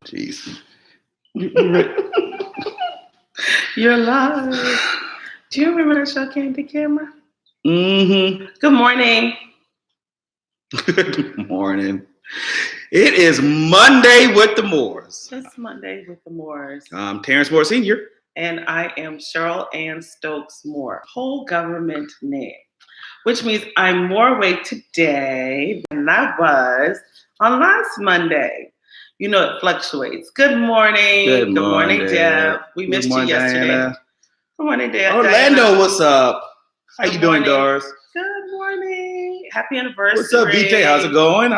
Jeez. You're live. Do you remember that show, Candy Camera? Mm-hmm. Good morning. Good morning. It is Monday with the Moores. It's Monday with the Moores. I'm Terrence Moore Sr. And I am Cheryl Ann Stokes Moore. Whole government name. Which means I'm more awake today than I was on last Monday. You know, it fluctuates. Good morning. Good morning, Deb. We missed you yesterday. Diana. Good morning, Deb. Orlando, Diana. what's up? How Good you doing, morning. Doris? Good morning. Happy anniversary. What's up, VJ? How's it going?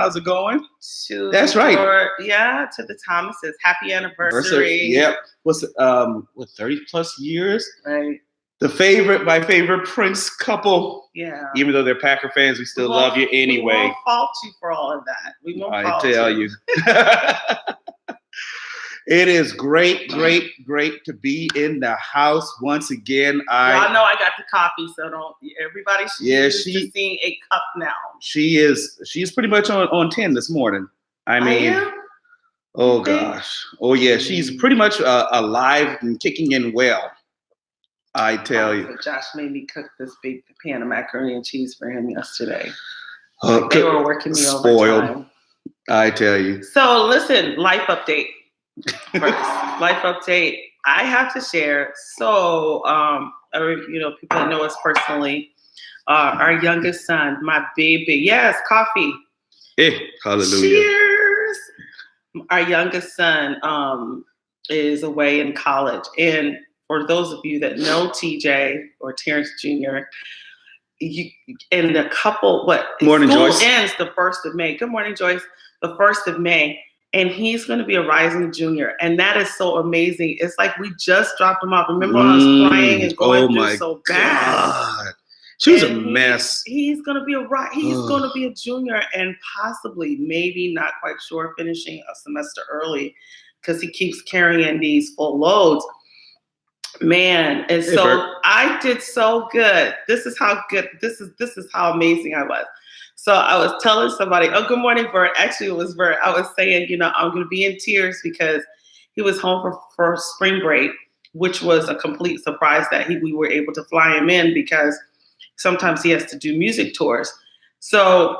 That's right. To the Thomases. Happy anniversary. Yep. What's 30 plus years? Right. My favorite Prince couple. Yeah. Even though they're Packer fans, we still love you anyway. We won't fault you for all of that. We won't fault you. I tell you. It is great to be in the house once again. Y'all know I got the coffee, so don't everybody should be seeing a cup now. She's pretty much on 10 this morning. I mean, oh gosh. Oh yeah, she's pretty much alive and kicking in well. I tell you. Josh made me cook this big pan of macaroni and cheese for him yesterday. They were working me overtime. I tell you. So listen, life update. First, life update. I have to share. So, people that know us personally, our youngest son, my baby. Yes, coffee. Hey, hallelujah. Cheers. Our youngest son is away in college, and for those of you that know TJ or Terrence Jr., and the couple, morning, school Joyce. Ends the 1st of May. Good morning, Joyce. The 1st of May. And he's going to be a rising junior. And that is so amazing. It's like we just dropped him off. Remember I was crying and going through so bad. God. She was a mess. He's going to be going to be a junior and possibly, maybe, not quite sure, finishing a semester early because he keeps carrying these full loads. Man, and so I did so good. This is how amazing I was. So I was telling somebody, oh, good morning, Bert. Actually, it was Bert. I was saying, I'm going to be in tears because he was home for spring break, which was a complete surprise that we were able to fly him in because sometimes he has to do music tours. So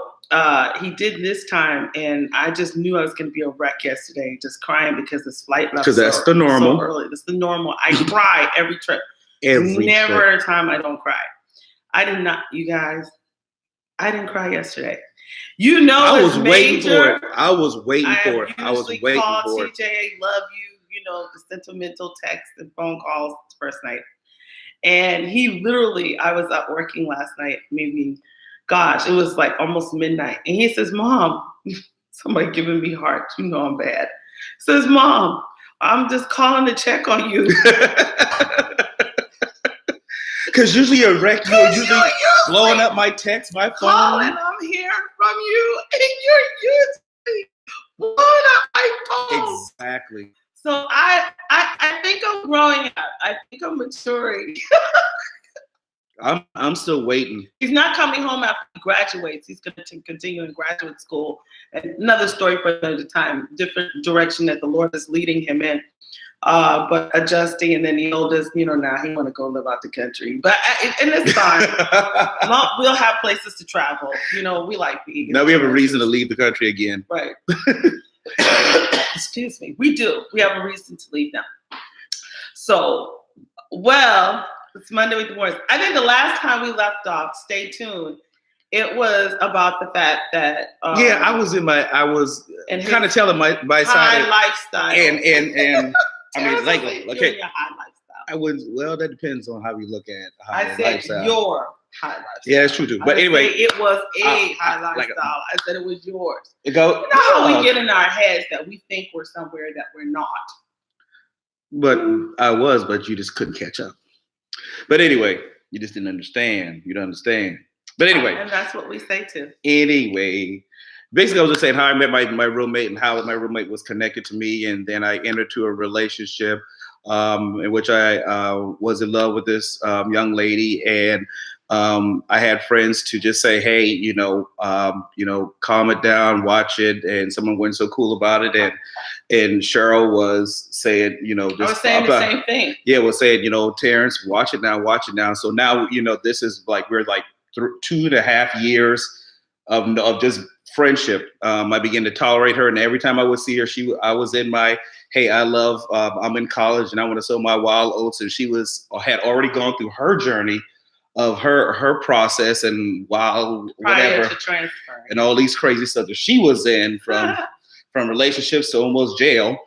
he did this time, and I just knew I was going to be a wreck yesterday, just crying because this flight left because that's the normal. So early. That's the normal. I cry every trip. Never a time I don't cry. I did not, you guys. I didn't cry yesterday. I was waiting for it. I was waiting for it. TJ, I love you. The sentimental text and phone calls first night. And he literally, I was up working last night, maybe, it was like almost midnight. And he says, Mom, somebody giving me heart. I'm bad. Says, Mom, I'm just calling to check on you. Because usually you're wrecked. You're usually blowing up my text, my phone. Calling, I'm hearing from you, and you're usually blowing up my phone. Exactly. So I think I'm growing up. I think I'm maturing. I'm still waiting. He's not coming home after he graduates. He's going to continue in graduate school. And another story for another time. Different direction that the Lord is leading him in. But adjusting, and then the oldest, now he want to go live out the country. But in this time, we'll have places to travel. We like being. Now we have a reason to leave the country again. Right. Excuse me. We do. We have a reason to leave now. So, it's Monday with the Moores. I think the last time we left off, stay tuned. It was about the fact that I was kind of telling my high side lifestyle and I mean, like, okay. Your high lifestyle. I wouldn't. Well, that depends on how you look at high lifestyle. I said your high lifestyle. Yeah, it's true too. But anyway, it was a high lifestyle. I said it was yours. You know how we get in our heads that we think we're somewhere that we're not. But I was, but you just couldn't catch up. But anyway, you just didn't understand. You don't understand. But anyway, and that's what we say too. Anyway. Basically, I was just saying how I met my roommate and how my roommate was connected to me. And then I entered to a relationship in which I was in love with this young lady. And I had friends to just say, hey, calm it down, watch it. And someone wasn't so cool about it. And Cheryl was saying, I was saying the same thing. Yeah, was saying, Terrence, watch it now. So now, this is like, we're like 2.5 years of just friendship. I began to tolerate her. And every time I would see her, I was in my, hey, I'm in college and I want to sow my wild oats. And she had already gone through her journey of her process and whatever and all these crazy stuff that she was in from relationships to almost jail.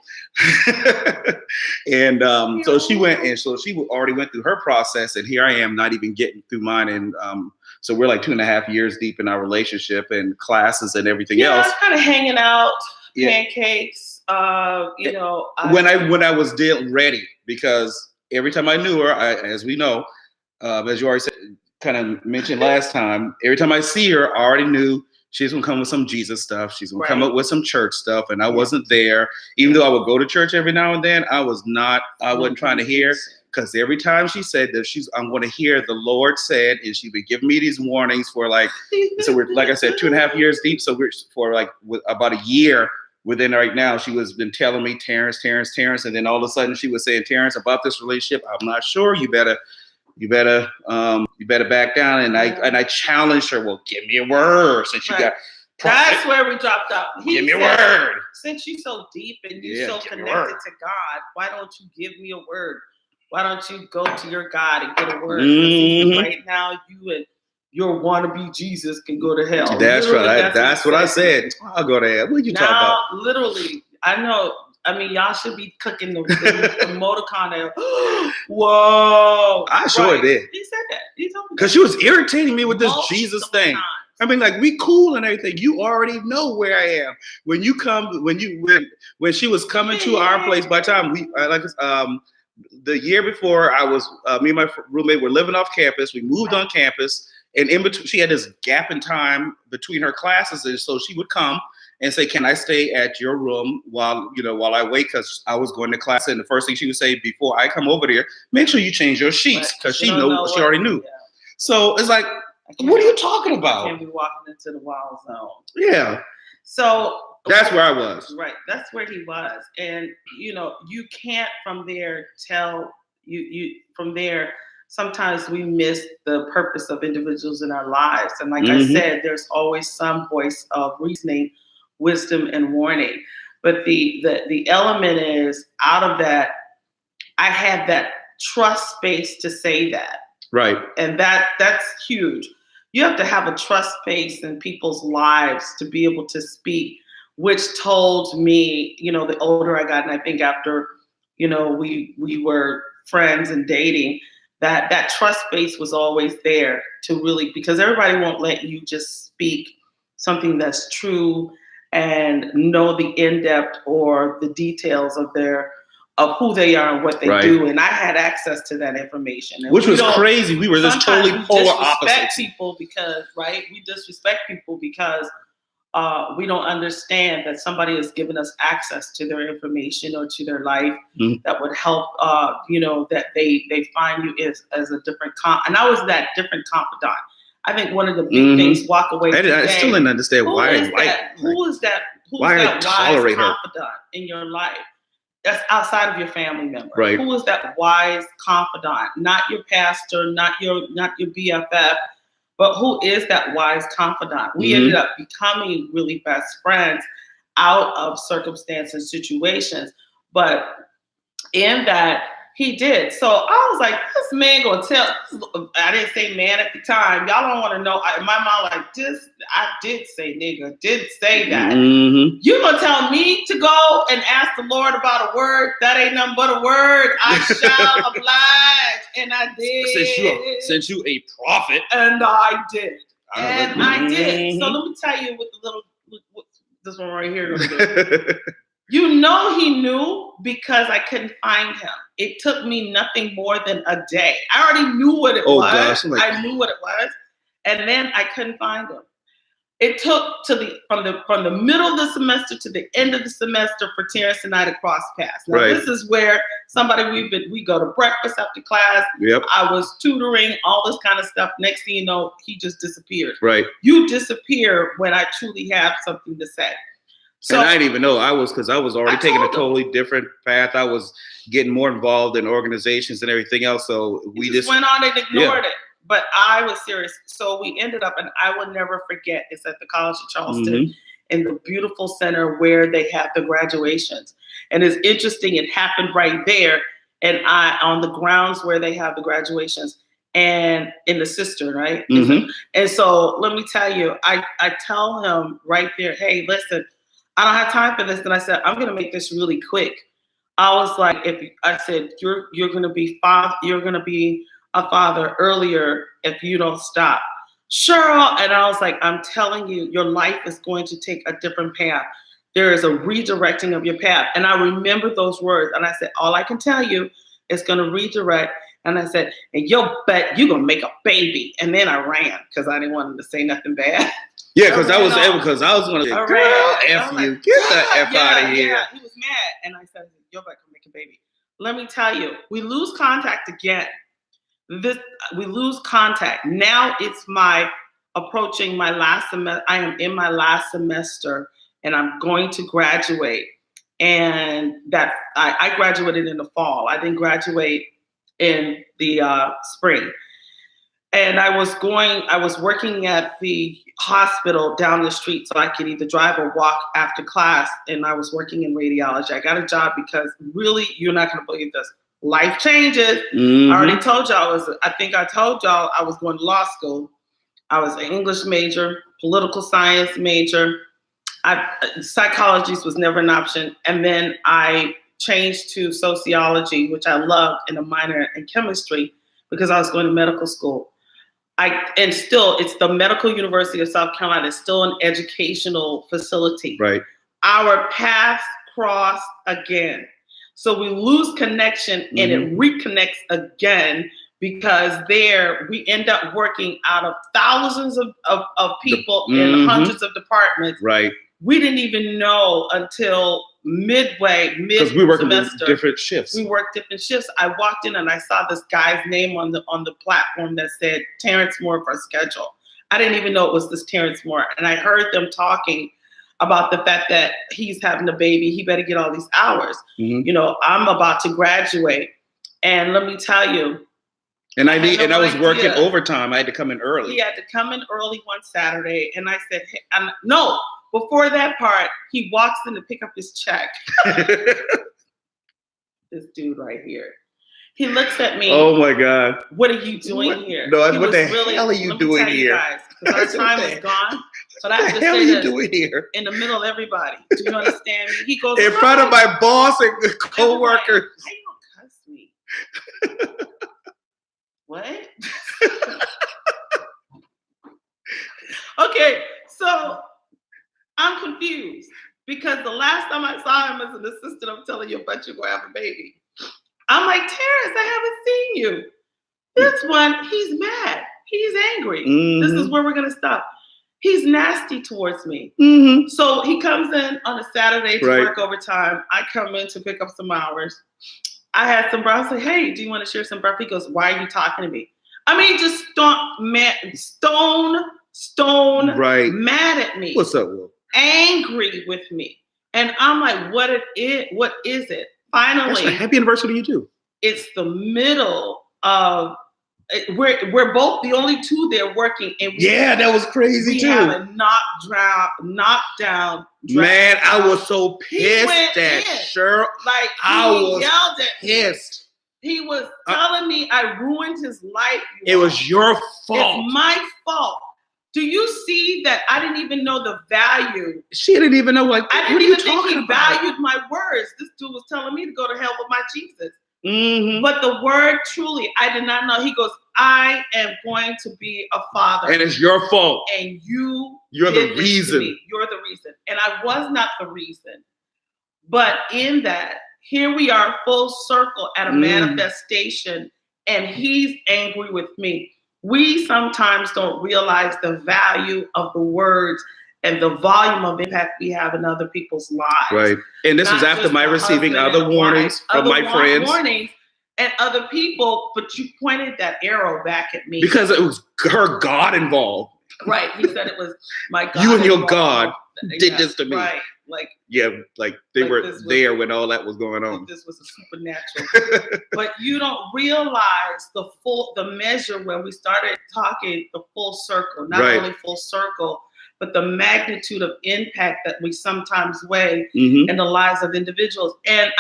And so she already went through her process, and here I am not even getting through mine. And so we're like 2.5 years deep in our relationship and classes and everything else. Kind of hanging out, pancakes. When I was ready, because every time I knew her, as we know, as you already said, kind of mentioned last time, every time I see her, I already knew she's going to come with some Jesus stuff. She's going to come up with some church stuff. And I wasn't there. Even though I would go to church every now and then, I wasn't trying to hear, because every time she said that I'm going to hear the Lord said, and she would give me these warnings for so we're, like I said, 2.5 years deep. So we're for about a year within right now, she was been telling me, Terrence. And then all of a sudden she was saying, Terrence, about this relationship, I'm not sure. You better back down. And I challenged her. Well, give me a word. Since you got that's where we dropped out. Give me a word. Since you're so deep and you're so connected to God, why don't you give me a word? Why don't you go to your God and get a word? Mm-hmm. Right now, you and your wannabe Jesus can go to hell. That's right. That's what I said. I'll go to hell. What you talking about? Literally, I know. I mean, y'all should be cooking the emoticon. Whoa! I sure did. He said that. He told me because she was irritating me with this Jesus thing. Times. I mean, like, we cool and everything. You already know where I am when she was coming to our place. By the time the year before, I was me and my roommate were living off campus. We moved on campus, and in between, she had this gap in time between her classes, and so she would come and say, "Can I stay at your room while I wait?" Because I was going to class, and the first thing she would say before I come over there, make sure you change your sheets, because she already knew. Yeah. So it's like, what are you talking about? I can't be walking into the wild zone. Yeah. So that's where I was. Right. That's where he was, and you can't from there tell you from there. Sometimes we miss the purpose of individuals in our lives, and like I said, there's always some voice of reasoning, wisdom, and warning. But the element is, out of that, I had that trust space to say that. Right. And that's huge. You have to have a trust space in people's lives to be able to speak, which told me, the older I got, and I think after, we were friends and dating, that trust space was always there to really, because everybody won't let you just speak something that's true and know the in-depth or the details of who they are and what they do. And I had access to that information. Which was crazy. We were just totally polar opposites. We disrespect people because we don't understand that somebody has given us access to their information or to their life that would help, that they find you as a different and I was that different confidant. I think one of the big things, walk away today. I still didn't understand why. Who is that wise confidant in your life? That's outside of your family member. Right. Who is that wise confidant? Not your pastor, not your BFF, but who is that wise confidant? We ended up becoming really best friends out of circumstance and situations. But in that, he did. So I was like, this man gonna tell. I didn't say man at the time. Y'all don't want to know. My mom like this. I did say nigga. Did say that. You gonna tell me to go and ask the Lord about a word? That ain't nothing but a word. I shall oblige, and I did. Since you a prophet, and I did, I did. So let me tell you what this one right here. He knew, because I couldn't find him. It took me nothing more than a day. I already knew what it was. Gosh, I knew what it was. And then I couldn't find him. it took from the middle of the semester to the end of the semester for Terrence and I to cross paths. Now, this is where we go to breakfast after class. Yep. I was tutoring, all this kind of stuff. Next thing you know, he just disappeared. Right. You disappear when I truly have something to say. So, and I didn't even know because I was already taking a totally different path. I was getting more involved in organizations and everything else. So we just went on and ignored it. But I was serious. So we ended up, and I will never forget, it's at the College of Charleston in the beautiful center where they have the graduations. And it's interesting, it happened right there. And on the grounds where they have the graduations and in the cistern, right? And so let me tell you, I tell him right there, hey, listen, I don't have time for this. And I said, I'm going to make this really quick. I was like, you're going to be a father earlier if you don't stop. Cheryl, and I was like, I'm telling you, your life is going to take a different path. There is a redirecting of your path. And I remember those words. And I said, all I can tell you is going to redirect. And I said, and you'll bet you're going to make a baby. And then I ran because I didn't want him to say nothing bad. Yeah, because I was going to say, girl, F you. Get the F out of here. Yeah, he was mad. And I said, you're about to make a baby. Let me tell you, we lose contact again. We lose contact. Now it's approaching my last semester. I am in my last semester and I'm going to graduate. And that I graduated in the fall. I didn't graduate in the spring. And I was working at the hospital down the street so I could either drive or walk after class. And I was working in radiology. I got a job because really, you're not going to believe this. Life changes. I already told y'all, I told y'all I was going to law school. I was an English major, political science major. Psychology was never an option. And then I changed to sociology, which I loved, and a minor in chemistry because I was going to medical school. It's the Medical University of South Carolina. It's still an educational facility. Right. Our paths cross again. So we lose connection and it reconnects again because we end up working out of thousands of people in hundreds of departments. Right. We didn't even know until midway, because we work different shifts. We worked different shifts. I walked in and I saw this guy's name on the platform that said Terrence Moore for schedule. I didn't even know it was this Terrence Moore. And I heard them talking about the fact that he's having a baby. He better get all these hours. I'm about to graduate. And let me tell you. And I was working overtime. I had to come in early. He had to come in early one Saturday. And I said, hey, no. Before that part, he walks in to pick up his check. This dude right here. He looks at me. Oh my God. What are you doing here? No, what the hell are you doing here? Because our time is gone. But I have to say this doing here? In the middle of everybody. Do you understand me? He goes in front of my boss and co-workers. How you gonna cuss me? What? Okay, so I'm confused because the last time I saw him as an assistant, I'm telling you, but you're going to have a baby. I'm like, Terrence, I haven't seen you. This one, he's mad. He's angry. This is where we're going to stop. He's nasty towards me. So he comes in on a Saturday to work overtime. I come in to pick up some hours. I had some breath. I say, hey, do you want to share some breath? He goes, why are you talking to me? I mean, just stone mad at me. What's up, Will? Angry with me. And I'm like, what is it? Finally, happy anniversary to you too. It's the middle of we're both the only two there working, and that was crazy too. We have a knockdown. Man, I was so pissed at Cheryl. Like I yelled at pissed. He was telling me I ruined his life. It was your fault. It's my fault. Do you see that I didn't even know the value? She didn't even know, I didn't even think he valued my words. This dude was telling me to go to hell with my Jesus. But the word truly, I did not know. He goes, I am going to be a father. And it's your fault. And you're the reason. You're the reason. And I was not the reason. But in that, here we are full circle at a manifestation, and he's angry with me. we sometimes don't realize the value of the words and the volume of impact we have in other people's lives. Right. And this was after my receiving other warnings from my friends. Warnings and other people, but you pointed that arrow back at me. Because it was her God involved. Right. He said it was my God. You and your God did this to me. Right. Like, yeah, like they were there when all that was going on. This was a supernatural. But you don't realize the measure when we started talking, the full circle, not only full circle, but the magnitude of impact that we sometimes weigh in the lives of individuals. And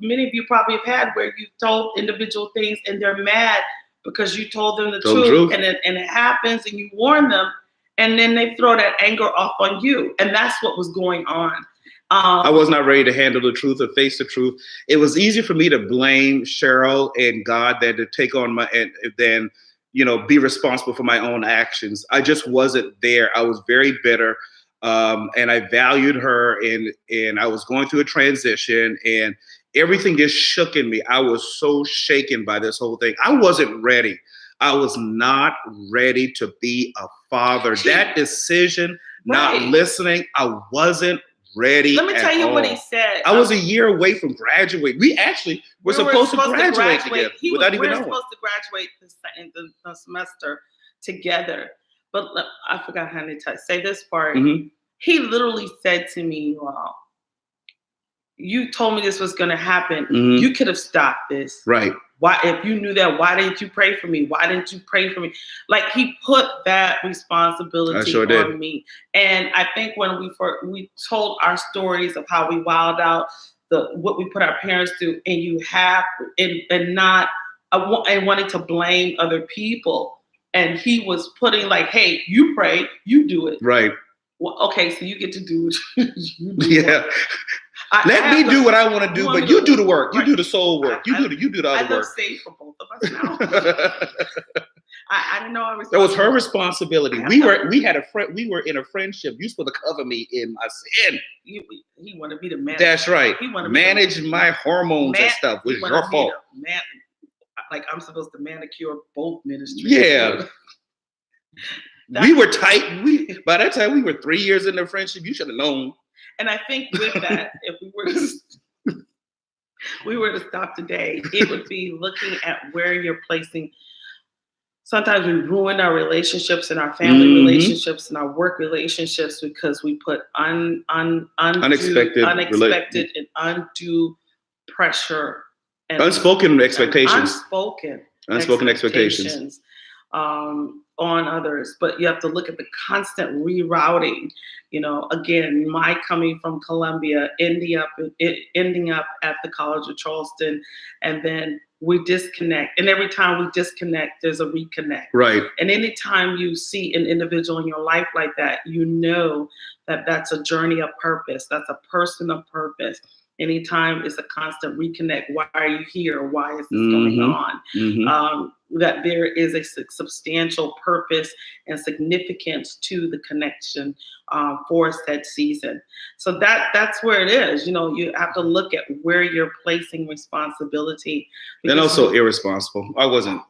many of you probably have had where you told individual things and they're mad because you told them the truth. And it happens and you warn them. And then they throw that anger off on you. And that's what was going on. I was not ready to handle the truth or face the truth. It was easier for me to blame Cheryl and God than to take on be responsible for my own actions. I just wasn't there. I was very bitter. And I valued her and I was going through a transition and everything just shook in me. I was so shaken by this whole thing. I wasn't ready. I was not ready to be a father. That decision, not listening, I wasn't ready. Let me tell you what he said. I was a year away from graduating. We actually were supposed to graduate together without even knowing. We were supposed to graduate the semester together. But I forgot how to say this part. He literally said to me, "Well, you told me this was going to happen. You could have stopped this. Right. Why, if you knew that, why didn't you pray for me? Why didn't you pray for me?" Like he put that responsibility on me. And I think when we told our stories of how we wilded out, what we put our parents through, and wanting to blame other people. And he was putting like, "Hey, you pray, you do it." Right. Well, okay, so you get to do it. Yeah. Let me do what I want to do, but you do the work. You do the soul work. You do the other work. I feel safe for both of us now. I didn't know I was. That was her responsibility. We were in a friendship. You're supposed to cover me in my sin. He wanted me to manage. That's right. He wanted manage my hormones and stuff. Was your fault. Like I'm supposed to manicure both ministries. Yeah. We were tight. By that time we were 3 years in the friendship. You should have known. And I think with that, if we were to stop today, it would be looking at where you're placing. Sometimes we ruin our relationships and our family relationships and our work relationships because we put unexpected and undue pressure and unspoken expectations. Unspoken expectations. On others, but you have to look at the constant rerouting. Again, my coming from Columbia, ending up at the College of Charleston, and then we disconnect. And every time we disconnect, there's a reconnect. Right. And anytime you see an individual in your life like that, you know that that's a journey of purpose. That's a person of purpose. Anytime it's a constant reconnect. Why are you here? Why is this going on? That there is a substantial purpose and significance to the connection for said season. So that's where it is. You have to look at where you're placing responsibility. And also irresponsible. I wasn't.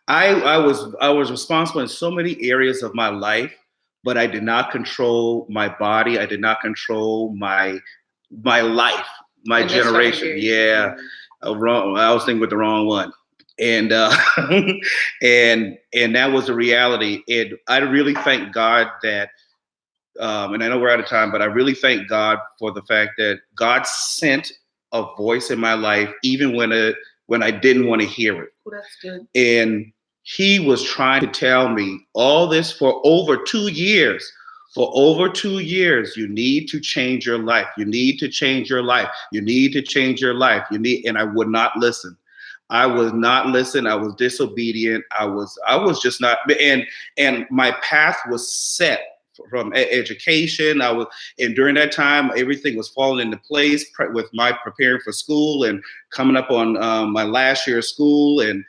I was responsible in so many areas of my life, but I did not control my body. I did not control my life, my generation. Yeah. Wrong. I was thinking with the wrong one. And and that was the reality. And I really thank God that, and I know we're out of time, but I really thank God for the fact that God sent a voice in my life, even when I didn't want to hear it. Oh, that's good. And he was trying to tell me all this for over 2 years. For over 2 years, you need to change your life. You need to change your life. You need to change your life. And I would not listen. I was not listening. I was disobedient. I was just not. And my path was set from education. And during that time, everything was falling into place with my preparing for school and coming up on my last year of school and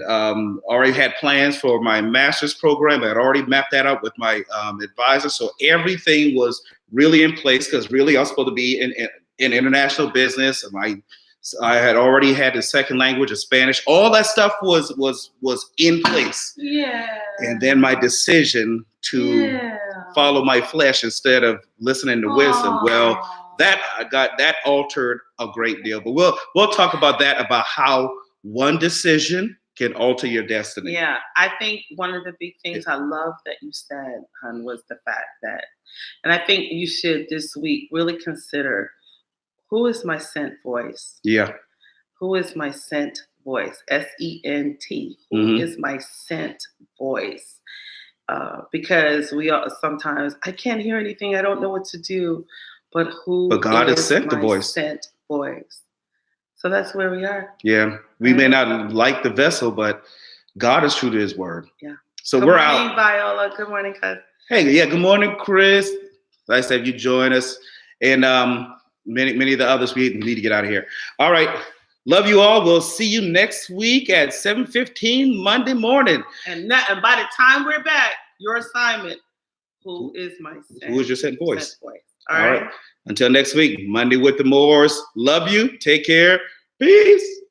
already had plans for my master's program. I had already mapped that out with my advisor. So everything was really in place because really I was supposed to be in international business. And my So I had already had the second language of Spanish. All that stuff was in place. Yeah. And then my decision to follow my flesh instead of listening to wisdom. Well, that altered a great deal. But we'll talk about that, about how one decision can alter your destiny. Yeah, I think one of the big things I love that you said, hun, was the fact that, and I think you should this week really consider, who is my sent voice? Yeah. Who is my sent voice? S-E-N-T. Who is my sent voice? Because we are sometimes, I can't hear anything. I don't know what to do. But God has sent the my voice. Sent voice. So that's where we are. Yeah. We may not like the vessel, but God is true to his word. Yeah. So Good we're morning, out. Viola. Good morning, cuz. Hey, yeah, good morning, Chris. Like I said, you join us. And many of the others, we need to get out of here. All right. Love you all. We'll see you next week at 7:15 Monday morning. And by the time we're back, your assignment, who is my sent? Who is your sent voice? Sent voice. All right. Until next week, Monday with the Moors. Love you. Take care. Peace.